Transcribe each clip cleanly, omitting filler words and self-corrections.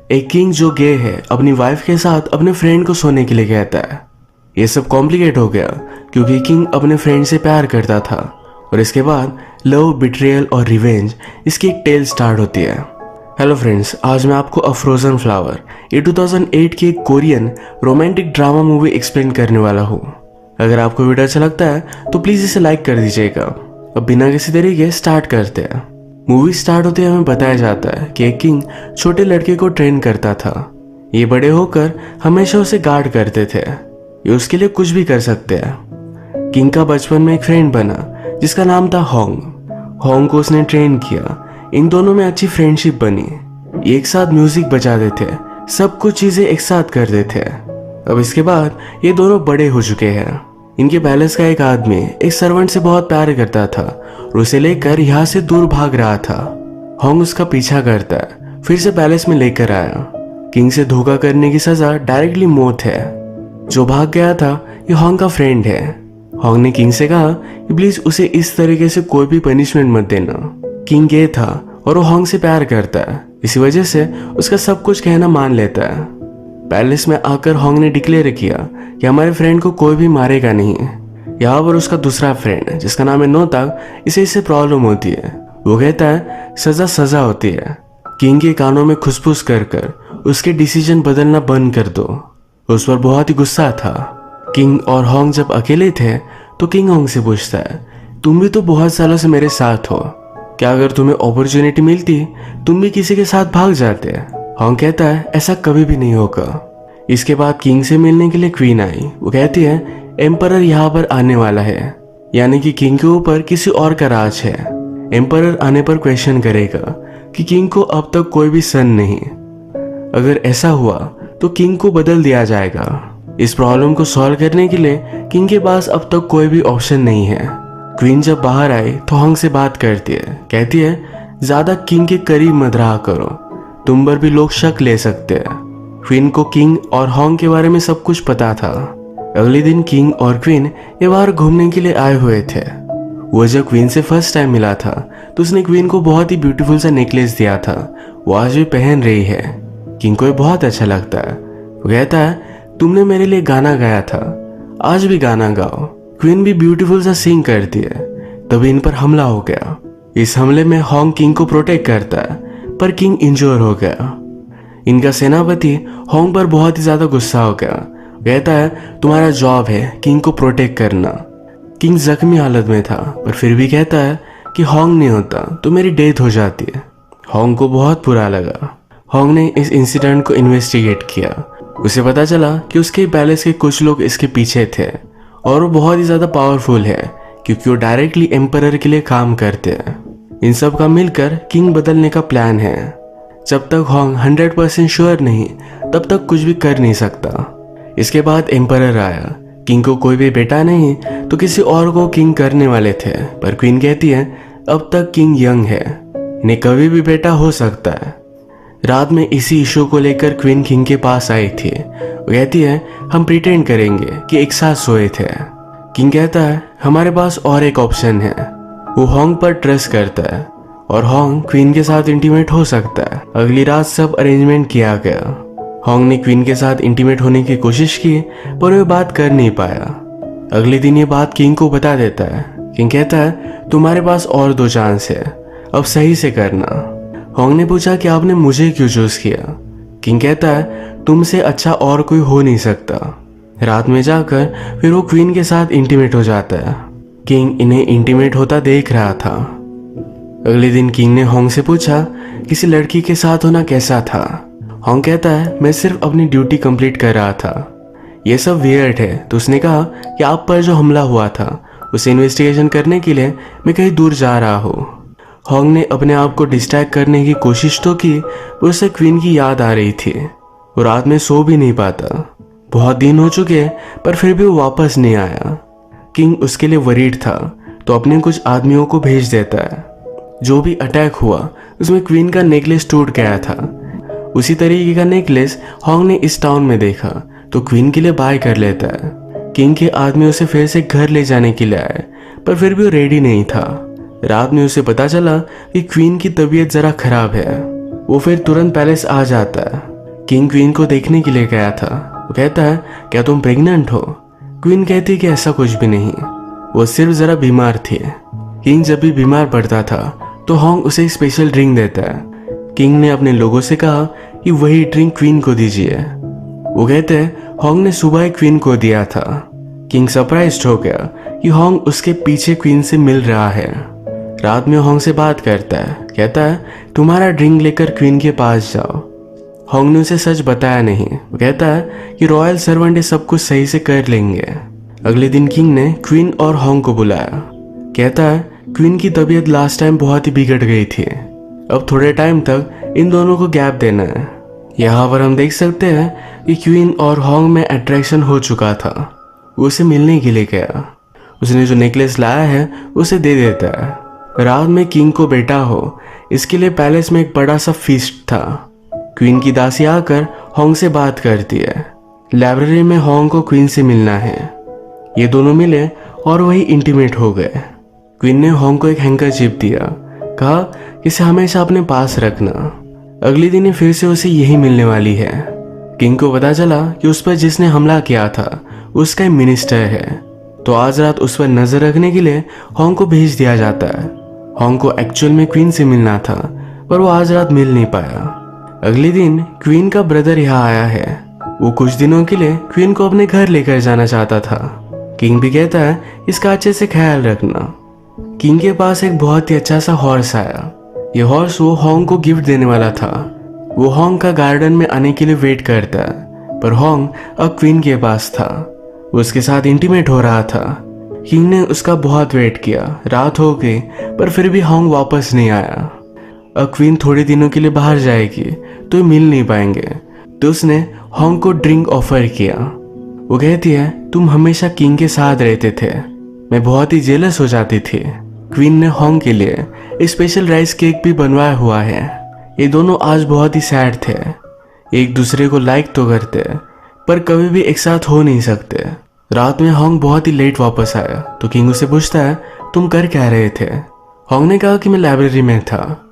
एक किंग जो गे है अपनी वाइफ के साथ अपने फ्रेंड को सोने के लिए कहता है। ये सब कॉम्प्लिकेट हो गया क्योंकि किंग अपने फ्रेंड से प्यार करता था और इसके बाद लव, बिट्रियल और रिवेंज इसकी एक टेल स्टार्ट होती है। हेलो फ्रेंड्स, आज मैं आपको अ फ्रोजन फ्लावर ये 2008 की एक Korean romantic drama movie explain करने वाला हूँ। अगर आपको वीडियो अच्छा लगता है तो प्लीज इसे लाइक कर दीजिएगा। अब बिना किसी तरीके स्टार्ट करते हैं। मूवी स्टार्ट होते हमें बताया जाता है कि एक किंग छोटे लड़के को ट्रेन करता था। ये बड़े होकर हमेशा उसे गार्ड करते थे। ये उसके लिए कुछ भी कर सकते हैं। किंग का बचपन में एक फ्रेंड बना जिसका नाम था होंग को उसने ट्रेन किया। इन दोनों में अच्छी फ्रेंडशिप बनी। ये एक साथ म्यूजिक बजाते थे, सब कुछ चीजें एक साथ करते थे। अब इसके बाद ये दोनों बड़े हो चुके हैं। इनके पैलेस का एक आदमी एक सर्वेंट से बहुत प्यार करता था और उसे लेकर यहाँ से दूर भाग रहा था। होंग उसका पीछा करता है, फिर से पैलेस में लेकर आया। किंग से धोखा करने की सजा डायरेक्टली मौत है। जो भाग गया था ये होंग का फ्रेंड है। होंग ने किंग से कहा कि प्लीज उसे इस तरीके से कोई भी पनिशमेंट मत देना। किंग ये था और वो होंग से प्यार करता है, इसी वजह से उसका सब कुछ कहना मान लेता है। पैलेस में आकर होंग ने डिक्लेयर किया कि हमारे फ्रेंड को कोई भी मारेगा नहीं। यहाँ पर उसका दूसरा फ्रेंड जिसका नाम है नोताक, इसे इससे प्रॉब्लम होती है। वो कहता है सजा सजा होती है। किंग के कानों में खुसफुस कर कर उसके डिसीजन बदलना बंद कर दो। उस पर बहुत ही गुस्सा था। किंग और होंग जब अकेले थे तो किंग होंग से पूछता है, तुम भी तो बहुत सालों से मेरे साथ हो, क्या अगर तुम्हें अपॉर्चुनिटी मिलती तुम भी किसी के साथ भाग जाते? होंग कहता है ऐसा कभी भी नहीं होगा। इसके बाद किंग से मिलने के लिए क्वीन आई। वो कहती है एम्परर यहाँ पर आने वाला है, यानी कि किंग के ऊपर किसी और का राज है। एम्परर आने पर क्वेश्चन करेगा कि किंग को अब तक कोई भी सन नहीं। अगर ऐसा हुआ तो किंग को बदल दिया जाएगा। इस प्रॉब्लम को सॉल्व करने के लिए किंग के पास अब तक कोई भी ऑप्शन नहीं है। क्वीन जब बाहर आई तो होंग से बात करती है, कहती है ज्यादा किंग के करीब मत रहा करो, तुम पर भी लोग शक ले सकते हैं। क्वीन को किंग और होंग के बारे में सब कुछ पता था। अगले दिन किंग और क्वीन ये बाहर घूमने के लिए आए हुए थे। वो जब क्वीन से फर्स्ट टाइम मिला था तो उसने क्वीन को बहुत ही ब्यूटीफुल सा नेकलेस दिया था। वो आज भी पहन रही है। किंग को ये बहुत अच्छा लगता है। वो कहता है तुमने मेरे लिए गाना गाया था, आज भी गाना गाओ। क्वीन भी ब्यूटीफुल सा सिंग करती है। तभी इन पर हमला हो गया। इस हमले में होंग किंग को प्रोटेक्ट करता है पर किंग इंजोर हो गया। इनका सेनापति होंग पर बहुत ही ज्यादा गुस्सा हो गया। कहता है तुम्हारा जॉब है किंग को प्रोटेक्ट करना। किंग जख्मी हालत में था पर फिर भी कहता है कि होंग नहीं होता तो मेरी डेथ हो जाती है। होंग को बहुत बुरा लगा। होंग ने इस इंसिडेंट को इन्वेस्टिगेट किया। उसे पता चला कि उसके पैलेस के कुछ लोग इसके पीछे थे और वो बहुत ही ज्यादा पावरफुल है क्योंकि वो डायरेक्टली एम्परर के लिए काम करते हैं। इन सब का मिलकर किंग बदलने का प्लान है। जब तक होंग 100% श्योर नहीं तब तक कुछ भी कर नहीं सकता। इसके बाद एम्परर आया। किंग को कोई भी बेटा नहीं तो किसी और को किंग करने वाले थे, पर क्वीन कहती है अब तक किंग यंग है, इन्हें कभी भी बेटा हो सकता है। रात में इसी इशू को लेकर क्वीन किंग के पास आई थी। वो कहती है हम प्रिटेंड करेंगे कि एक साथ सोए थे। किंग कहता है हमारे पास और एक ऑप्शन है। वो होंग पर ट्रस्ट करता है और होंग क्वीन के साथ इंटीमेट हो सकता है। अगली रात सब अरेंजमेंट किया गया। होंग ने क्वीन के साथ इंटीमेट होने की कोशिश की पर वो बात कर नहीं पाया। अगले दिन ये बात किंग को बता देता है। किंग कहता है तुम्हारे पास और 2 चांस है, अब सही से करना। होंग ने पूछा कि आपने मुझे क्यों चूज किया? किंग कहता है तुमसे अच्छा और कोई हो नहीं सकता। रात में जाकर फिर वो क्वीन के साथ इंटीमेट हो जाता है। किंग इन्हें इंटीमेट होता देख रहा था। अगले दिन किंग ने होंग से पूछा किसी लड़की के साथ होना कैसा था? होंग कहता है मैं सिर्फ अपनी ड्यूटी कंप्लीट कर रहा था, ये सब वियर्ड है। तो उसने कहा कि आप पर जो हमला हुआ था उसे इन्वेस्टिगेशन करने के लिए मैं कहीं दूर जा रहा हूँ। होंग ने अपने आप को डिस्ट्रैक्ट करने की कोशिश तो की पर उसे क्वीन की याद आ रही थी। वो रात में सो भी नहीं पाता। बहुत दिन हो चुके पर फिर भी वो वापस नहीं आया। किंग उसके लिए वरीड था तो अपने कुछ आदमियों को भेज देता है। जो भी अटैक हुआ उसमें क्वीन का नेकलेस टूट गया था। उसी तरीके का नेकलेस होंग ने इस टाउन में देखा तो क्वीन के लिए बाय कर लेता है। किंग के आदमी उसे फिर से घर ले जाने के लिए आए पर फिर भी वो रेडी नहीं था। रात में उसे पता चला कि क्वीन की तबीयत जरा खराब है। वो फिर तुरंत पैलेस आ जाता है। किंग क्वीन को देखने के लिए गया था। वो कहता है, क्या तुम प्रेग्नेंट हो? क्वीन कहती है कि ऐसा कुछ भी नहीं, वो सिर्फ जरा बीमार थी। किंग जब भी बीमार पड़ता था तो हॉन्ग उसे एक स्पेशल ड्रिंक देता है। किंग ने अपने लोगों से कहा कि वही ड्रिंक क्वीन को दीजिए। वो कहते हैं हॉन्ग ने सुबह क्वीन को दिया था। किंग सरप्राइज्ड हो गया कि हॉन्ग उसके पीछे क्वीन से मिल रहा है। रात में हॉन्ग से बात करता है, कहता है तुम्हारा ड्रिंक लेकर क्वीन के पास जाओ। हॉन्ग ने उसे सच बताया नहीं। वो कहता है कि रॉयल सर्वेंट ये सब कुछ सही से कर लेंगे। अगले दिन किंग ने क्वीन और हॉन्ग को बुलाया। कहता है क्वीन की तबीयत लास्ट टाइम बहुत ही बिगड़ गई थी, अब थोड़े टाइम तक इन दोनों को गैप देना है। यहाँ पर हम देख सकते हैं कि क्वीन और हॉन्ग में अट्रैक्शन हो चुका था। वो उसे मिलने के लिए गया। उसने जो नेकलेस लाया है उसे दे देता है। रात में किंग को बेटा हो इसके लिए पैलेस में एक बड़ा सा फीस्ट था। क्वीन की दासी आकर हॉन्ग से बात करती है। लाइब्रेरी में हॉन्ग को क्वीन से मिलना है। ये दोनों मिले और वही इंटीमेट हो गए। क्वीन ने हॉन्ग को एक हैंकरचीफ दिया, कहा इसे हमेशा अपने पास रखना। अगले दिन फिर से उसे यही मिलने वाली है। किंग को पता चला कि उस पर जिसने हमला किया था उसका एक मिनिस्टर है, तो आज रात उस पर नजर रखने के लिए हॉन्ग को भेज दिया जाता है। हॉन्ग को एक्चुअल में क्वीन से मिलना था, पर वो आज रात मिल नहीं पाया। अगले दिन क्वीन का ब्रदर यहाँ आया है। वो कुछ दिनों के लिए क्वीन को अपने घर लेकर जाना चाहता था। किंग भी कहता है इसका अच्छे से ख्याल रखना। किंग के पास एक बहुत ही अच्छा सा हॉर्स आया। ये हॉर्स वो हॉन्ग को गिफ्ट देने वाला था। वो हॉन्ग का गार्डन में आने के लिए वेट करता है, पर हॉन्ग अब क्वीन के पास था। वो उसके साथ इंटीमेट हो रहा था। किंग ने उसका बहुत वेट किया। रात हो गई पर फिर भी हॉन्ग वापस नहीं आया। अब क्वीन थोड़े दिनों के लिए बाहर जाएगी तो मिल नहीं पाएंगे, तो उसने हॉन्ग को ड्रिंक ऑफर किया। वो कहती है तुम हमेशा किंग के साथ रहते थे, मैं बहुत ही जेलस हो जाती थी। क्वीन ने हॉन्ग के लिए एक स्पेशल राइस केक भी बनवाया हुआ है। ये दोनों आज बहुत ही सैड थे। एक दूसरे को लाइक तो करते पर कभी भी एक साथ हो नहीं सकते। रात में हॉन्ग बहुत ही लेट वापस आया तो किंग उसे पूछता है तुम कर क्या रहे थे? हॉन्ग ने कहा कि मैं लाइब्रेरी में था,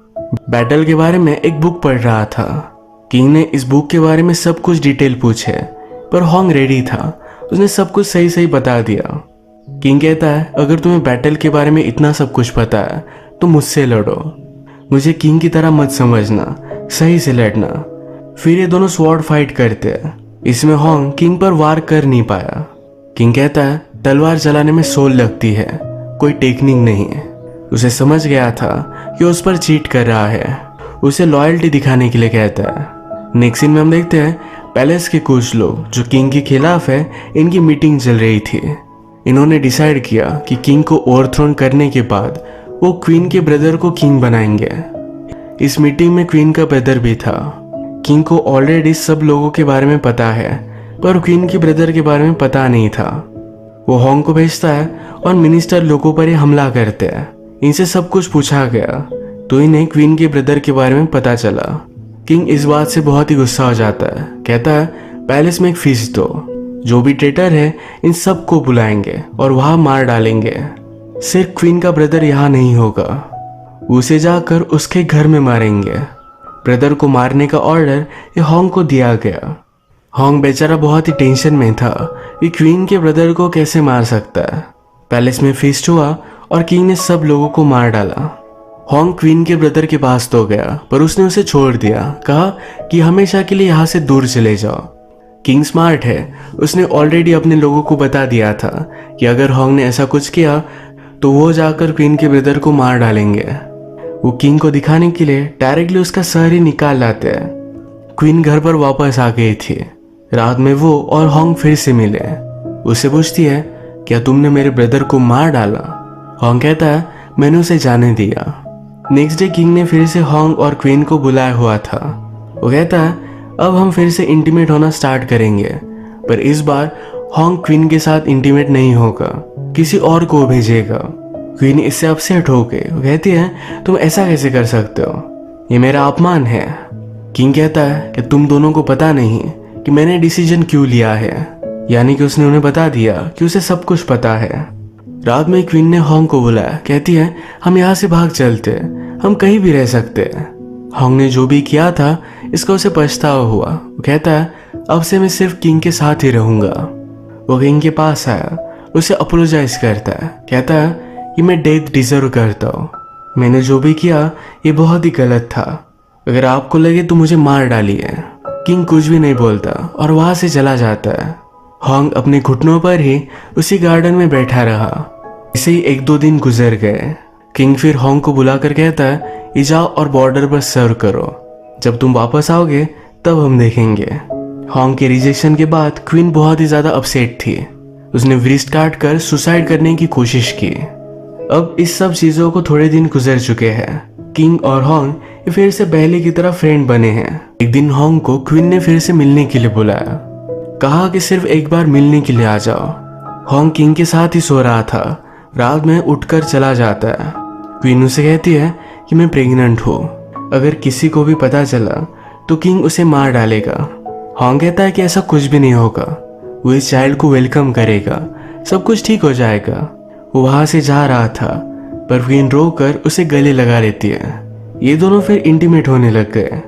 बैटल के बारे में एक बुक पढ़ रहा था। किंग ने इस बुक के बारे में सब कुछ डिटेल पूछे, पर हॉन्ग रेडी था। उसने सब कुछ सही सही बता दिया। किंग कहता है अगर तुम्हें बैटल के बारे में इतना सब कुछ पता है तो मुझसे लड़ो, मुझे किंग की तरह मत समझना, सही से लड़ना। फिर ये दोनों स्वॉर्ड फाइट करते हैं। इसमें हॉन्ग किंग पर वार कर नहीं पाया। किंग कहता है तलवार चलाने में सोल लगती है, कोई टेक्निक नहीं है। उसे समझ गया था कि उस पर चीट कर रहा है। उसे लॉयल्टी दिखाने के लिए कहता है। नेक्स्ट सीन में हम देखते हैं पैलेस के कुछ लोग जो किंग के खिलाफ है, इनकी मीटिंग चल रही थी। इन्होंने डिसाइड किया कि किंग को ओवरथ्रोन करने के बाद वो क्वीन के ब्रदर को किंग बनाएंगे। इस मीटिंग में क्वीन का ब्रदर भी था। किंग को ऑलरेडी सब लोगों के बारे में पता है, पर क्वीन के ब्रदर के बारे में पता नहीं था। वो हॉन्ग को भेजता है और मिनिस्टर लोगों पर ही हमला करते हैं। इनसे सब कुछ पूछा गया तो इन्हें क्वीन के ब्रदर के बारे में पता चला। किंग इस बात से बहुत ही गुस्सा हो जाता है। कहता है पैलेस में एक फीस दो, जो भी ट्रेटर है इन सबको बुलाएंगे और वहां मार डालेंगे। सिर्फ क्वीन का ब्रदर यहाँ नहीं होगा, उसे जाकर उसके घर में मारेंगे। ब्रदर को मारने का ऑर्डर ये हॉन्ग को दिया गया। हॉन्ग बेचारा बहुत ही टेंशन में था कि क्वीन के ब्रदर को कैसे मार सकता है। पैलेस में फीस्ट हुआ और किंग ने सब लोगों को मार डाला। हॉन्ग क्वीन के ब्रदर के पास तो गया, पर उसने उसे छोड़ दिया। कहा कि हमेशा के लिए यहाँ से दूर चले जाओ। किंग स्मार्ट है, उसने ऑलरेडी अपने लोगों को बता दिया था कि अगर हॉन्ग ने ऐसा कुछ किया तो वो जाकर क्वीन के ब्रदर को मार डालेंगे। वो किंग को दिखाने के लिए डायरेक्टली उसका सर ही निकाल लाते हैं। क्वीन घर पर वापस आ गई थी। रात में वो और हॉन्ग फिर से मिले। उससे पूछती है क्या तुमने मेरे ब्रदर को मार डाला? हॉन्ग कहता है मैंने उसे जाने दिया। नेक्स्ट डे किंग ने फिर से हॉन्ग और क्वीन को बुलाया हुआ था। वो कहता है अब हम फिर से इंटीमेट होना स्टार्ट करेंगे, पर इस बार हॉन्ग क्वीन के साथ इंटीमेट नहीं होगा, किसी और को भेजेगा। क्वीन इससे अपसेट हो गई। वो कहती है तुम ऐसा कैसे कर सकते हो, ये मेरा अपमान है। किंग कहता है कि तुम दोनों को पता नहीं कि मैंने डिसीजन क्यों लिया है, यानी कि उसने उन्हें बता दिया कि उसे सब कुछ पता है। रात में क्वीन ने हॉन्ग को बुलाया। कहती है हम यहाँ से भाग चलते, हम कहीं भी रह सकते हैं। हॉन्ग ने जो भी किया था इसका उसे पछतावा हुआ। वो कहता है अब से मैं सिर्फ किंग के साथ ही रहूंगा। वो किंग के पास आया, उसे अपोलोजाइज करता है, कहता है कि मैं डेथ डिजर्व करता हूँ, मैंने जो भी किया ये बहुत ही गलत था, अगर आपको लगे तो मुझे मार डालिए। किंग कुछ भी नहीं बोलता और वहां से चला जाता है। हॉन्ग अपने घुटनों पर ही उसी गार्डन में बैठा रहा। इसे ही 1-2 दिन गुजर गए। किंग फिर हॉन्ग को बुलाकर कहता है ये जाओ और बॉर्डर पर सर्व करो, जब तुम वापस आओगे तब हम देखेंगे। हॉन्ग के रिजेक्शन के बाद क्वीन बहुत ही ज्यादा अपसेट थी। उसने व्रिस्ट काट कर सुसाइड करने की कोशिश की। अब इस सब चीजों को थोड़े दिन गुजर चुके हैं। किंग और हॉन्ग फिर से पहले की तरह फ्रेंड बने हैं। एक दिन हॉन्ग को क्वीन ने फिर से मिलने के लिए बुलाया, कहा कि सिर्फ एक बार मिलने के लिए आ जाओ। हॉन्ग किंग के साथ ही सो रहा था। रात में उठकर चला जाता है। क्वीन उसे कहती है कि मैं प्रेग्नेंट हूँ, अगर किसी को भी पता चला तो किंग उसे मार डालेगा। हॉन्ग कहता है कि ऐसा कुछ भी नहीं होगा, वो इस चाइल्ड को वेलकम करेगा, सब कुछ ठीक हो जाएगा। वो वहां से जा रहा था पर क्वीन रोककर उसे गले लगा लेती है। ये दोनों फिर इंटीमेट होने लग गए।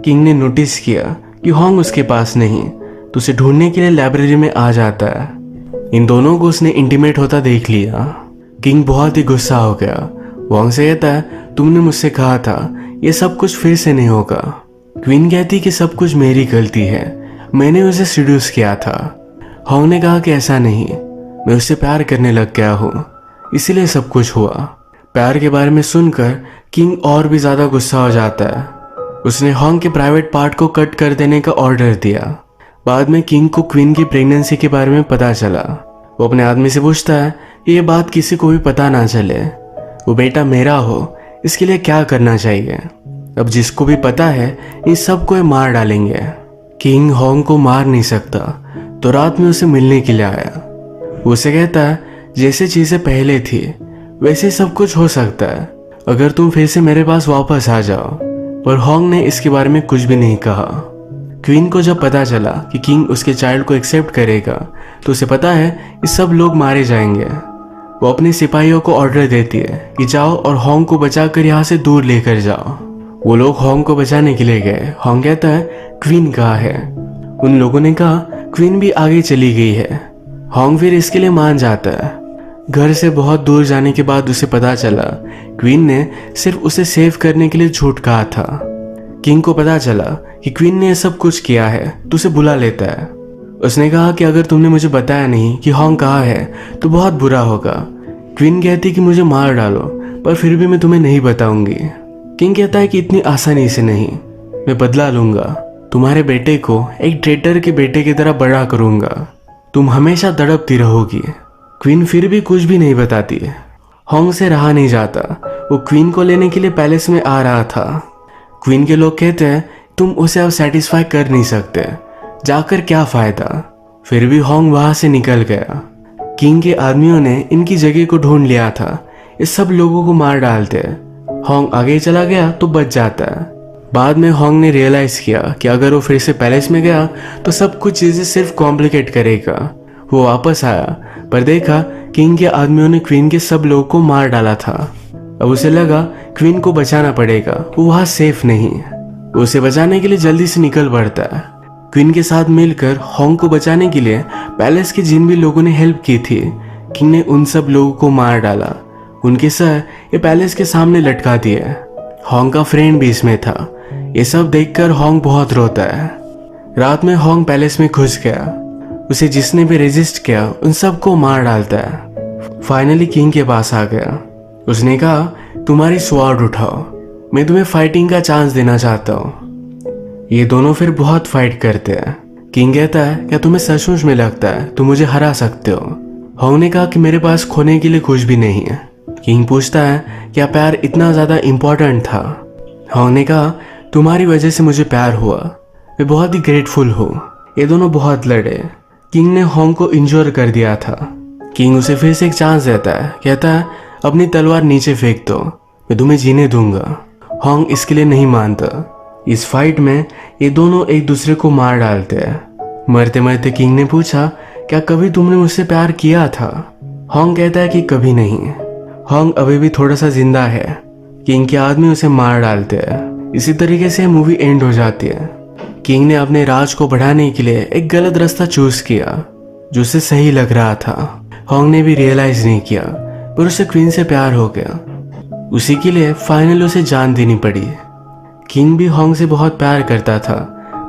किंग ने नोटिस किया कि हॉन्ग उसके पास नहीं, तो उसे ढूंढने के लिए लाइब्रेरी में आ जाता है। इन दोनों को उसने इंटीमेट होता देख लिया। किंग बहुत ही गुस्सा हो गया। हॉन्ग से कहता है तुमने मुझसे कहा था ये सब कुछ फिर से नहीं होगा। क्वीन कहती कि सब कुछ मेरी गलती है, मैंने उसे सीड्यूस किया था। हॉन्ग ने कहा कि ऐसा नहीं, मैं उससे प्यार करने लग गया हूँ, इसीलिए सब कुछ हुआ। प्यार के बारे में सुनकर किंग और भी ज्यादा गुस्सा हो जाता है। उसने हॉन्ग के प्राइवेट पार्ट को कट कर देने का ऑर्डर दिया। बाद में किंग को क्वीन की प्रेगनेंसी के बारे में पता चला। वो अपने आदमी से पूछता है कि ये बात किसी को भी पता ना चले, वो बेटा मेरा हो, इसके लिए क्या करना चाहिए। अब जिसको भी पता है इन सबको ये मार डालेंगे। किंग हॉन्ग को मार नहीं सकता, तो रात में उसे मिलने के लिए आया। वो उसे कहता है जैसे चीजें पहले थी वैसे सब कुछ हो सकता है, अगर तुम फिर से मेरे पास वापस आ जाओ। पर हॉन्ग ने इसके बारे में कुछ भी नहीं कहा। क्वीन को जब पता चला कि किंग उसके चाइल्ड को एक्सेप्ट करेगा तो उसे पता है कि सब लोग मारे जाएंगे। वो अपने सिपाहियों को ऑर्डर देती है कि जाओ और हॉन्ग को बचाकर यहाँ से दूर लेकर जाओ। वो लोग हॉन्ग को बचाने के लिए गए। हॉन्ग कहता है क्वीन कहाँ है। उन लोगों ने कहा क्वीन भी आगे चली गई है। हॉन्ग फिर इसके लिए मान जाता है। घर से बहुत दूर जाने के बाद उसे पता चला क्वीन ने सिर्फ उसे सेव करने के लिए झूठ कहा था। किंग को पता चला कि क्वीन ने सब कुछ किया है तो उसे बुला लेता है। उसने कहा कि अगर तुमने मुझे बताया नहीं कि हॉन्ग कहाँ है तो बहुत बुरा होगा। क्वीन कहती कि मुझे मार डालो, पर फिर भी मैं तुम्हें नहीं बताऊंगी। किंग कहता है कि इतनी आसानी से नहीं, मैं बदला लूंगा, तुम्हारे बेटे को एक ट्रेटर के बेटे की तरह बड़ा करूंगा, तुम हमेशा तड़पती रहोगी। क्वीन फिर भी कुछ भी नहीं बताती। हॉन्ग से रहा नहीं जाता। वो क्वीन को लेने के लिए पैलेस में आ रहा था। क्वीन के लोग कहते हैं तुम उसे अब सेटिस्फाई कर नहीं सकते, जाकर क्या फायदा। फिर भी हॉन्ग वहां से निकल गया। किंग के आदमियों ने इनकी जगह को ढूंढ लिया था, इस सब लोगों को मार डालते। हॉन्ग आगे चला गया तो बच जाता है। बाद में हॉन्ग ने रियलाइज किया कि अगर वो फिर से पैलेस में गया तो सब कुछ चीजें सिर्फ कॉम्प्लिकेट करेगा। वो वापस आया पर देखा किंग के आदमियों ने क्वीन के सब लोगों को मार डाला था। अब उसे लगा क्वीन को बचाना पड़ेगा, वो वहां सेफ नहीं है। वो उसे बचाने के लिए जल्दी से निकल पड़ता है। क्वीन के साथ मिलकर हॉन्ग को बचाने के लिए पैलेस के जिन भी लोगों ने हेल्प की थी, किंग ने उन सब लोगों को मार डाला। उनके सर ये पैलेस के सामने लटका दिए। हॉन्ग का फ्रेंड भी इसमें था। ये सब देखकर हॉन्ग बहुत रोता है। रात में हॉन्ग पैलेस में घुस गया। उसे जिसने भी रेजिस्ट किया उन सबको मार डालता है। फाइनली किंग के पास आ गया। उसने कहा तुम्हारी स्वॉर्ड उठाओ, मैं तुम्हें फाइटिंग का चांस देना चाहता हूँ। ये दोनों फिर बहुत फाइट करते हैं। किंग कहता है क्या तुम्हें सचमुच में लगता है तुम मुझे हरा सकते हो। हॉन्ग ने कहा कि मेरे पास खोने के लिए कुछ भी नहीं है। किंग पूछता है क्या प्यार इतना ज्यादा इंपॉर्टेंट था। हॉन्ग ने कहा तुम्हारी वजह से मुझे प्यार हुआ, मैं बहुत ही ग्रेटफुल हूँ। ये दोनों बहुत लड़े। किंग ने हॉन्ग को इंजोर कर दिया था। किंग उसे फिर से एक चांस देता है, कहता है अपनी तलवार नीचे फेंक दो, मैं तुम्हें जीने दूंगा। हॉन्ग इसके लिए नहीं मानता। इस फाइट में ये दोनों एक दूसरे को मार डालते हैं। मरते मरते किंग ने पूछा क्या कभी तुमने मुझसे प्यार किया था। हॉन्ग कहता है कि कभी नहीं। हॉन्ग अभी भी थोड़ा सा जिंदा है। किंग के आदमी उसे मार डालते हैं। इसी तरीके से मूवी एंड हो जाती है। किंग ने अपने राज को बढ़ाने के लिए एक गलत रास्ता चूज किया जो उसे सही लग रहा था। होंग ने भी रियलाइज नहीं किया, पर उसे क्वीन से प्यार हो गया। उसी के लिए फाइनल उसे जान देनी पड़ी। किंग भी होंग से बहुत प्यार करता था,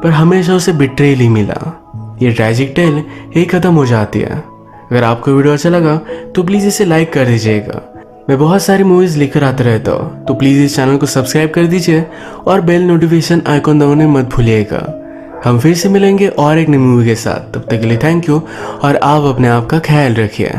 पर हमेशा उसे बिट्रेल ही मिला। ये ट्रैजिक टेल यही खत्म हो जाती है। अगर आपको वीडियो अच्छा लगा तो प्लीज़ इसे लाइक कर दीजिएगा। मैं बहुत सारी मूवीज़ लेकर आता रहता हूँ, तो प्लीज़ इस चैनल को सब्सक्राइब कर दीजिए और बेल नोटिफिकेशन आइकॉन दबाने मत भूलिएगा। हम फिर से मिलेंगे और एक नई मूवी के साथ। तब तक के लिए थैंक यू और आप अपने आप का ख्याल रखिए।